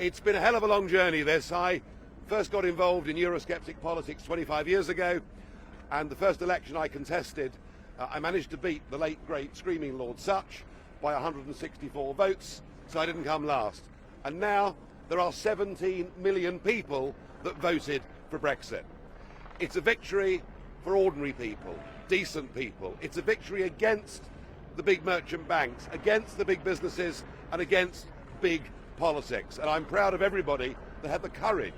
It's been a hell of a long journey, this. I first got involved in eurosceptic politics 25 years ago, and the first election I contested, I managed to beat the late, great, screaming Lord Such by 164 votes, so I didn't come last. And now there are 17 million people that voted for Brexit. It's a victory for ordinary people, decent people. It's a victory against the big merchant banks, against the big businesses, and against big politics. And I'm proud of everybody that had the courage,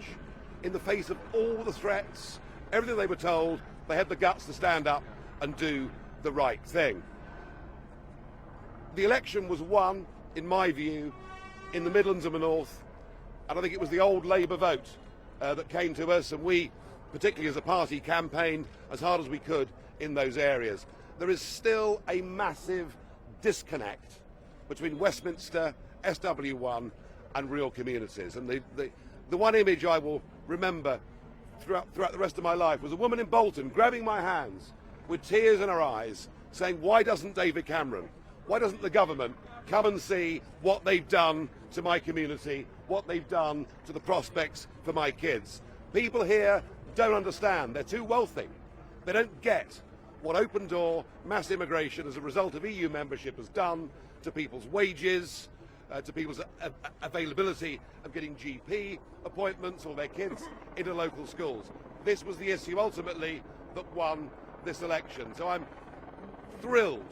in the face of all the threats, everything they were told, they had the guts to stand up and do the right thing. The election was won, in my view, in the Midlands and the North, and I think it was the old Labour vote that came to us, and we, particularly as a party, campaigned as hard as we could in those areas. There is still a massive disconnect between Westminster, SW1 and real communities, and the one image I will remember throughout the rest of my life was a woman in Bolton grabbing my hands with tears in her eyes saying, why doesn't David Cameron, why doesn't the government come and see what they've done to my community, what they've done to the prospects for my kids? People here don't understand. They're too wealthy. They don't get what open door mass immigration as a result of EU membership has done to people's wages, to people's availability of getting GP appointments or their kids into local schools. This was the issue ultimately that won this election. So I'm thrilled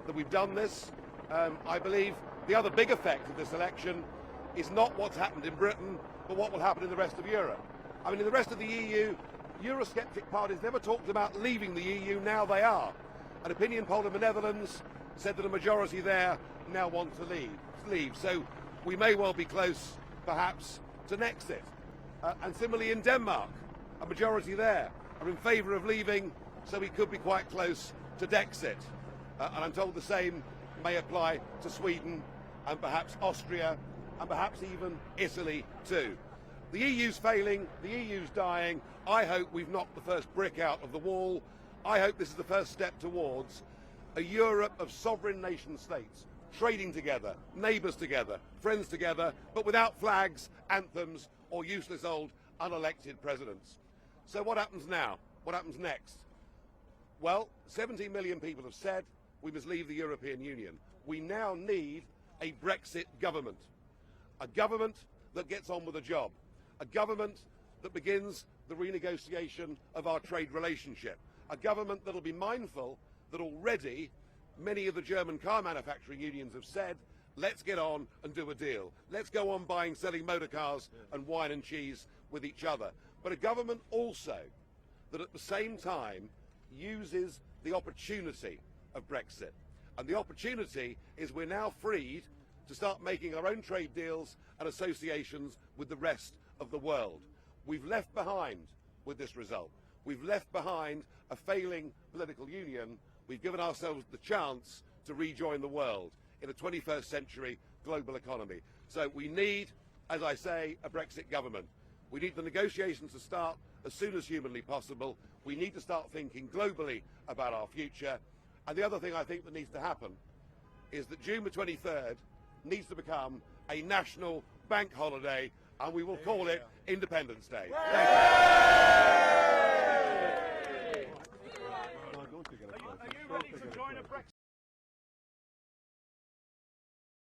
that we've done this. I believe the other big effect of this election is not what's happened in Britain, but what will happen in the rest of Europe. I mean, in the rest of the EU, eurosceptic parties never talked about leaving the EU, now they are. An opinion poll in the Netherlands said that a majority there now want to leave. So we may well be close, perhaps, to Nexit. And similarly in Denmark, a majority there are in favour of leaving, so we could be quite close to Dexit. And I'm told the same may apply to Sweden and perhaps Austria and perhaps even Italy too. The EU's failing, the EU's dying. I hope we've knocked the first brick out of the wall. I hope this is the first step towards a Europe of sovereign nation states, trading together, neighbours together, friends together, but without flags, anthems, or useless old unelected presidents. So what happens now? What happens next? Well, 17 million people have said we must leave the European Union. We now need a Brexit government. A government that gets on with the job. A government that begins the renegotiation of our trade relationship. A government that will be mindful that already many of the German car manufacturing unions have said, let's get on and do a deal. Let's go on buying, selling motor cars and wine and cheese with each other. But a government also that at the same time uses the opportunity of Brexit. And the opportunity is we're now freed to start making our own trade deals and associations with the rest of the world. We've left behind, with this result, we've left behind a failing political union. We've given ourselves the chance to rejoin the world in a 21st century global economy. So we need, as I say, a Brexit government. We need the negotiations to start as soon as humanly possible. We need to start thinking globally about our future. And the other thing I think that needs to happen is that June the 23rd needs to become a national bank holiday, and we will call it Independence Day. Thank you.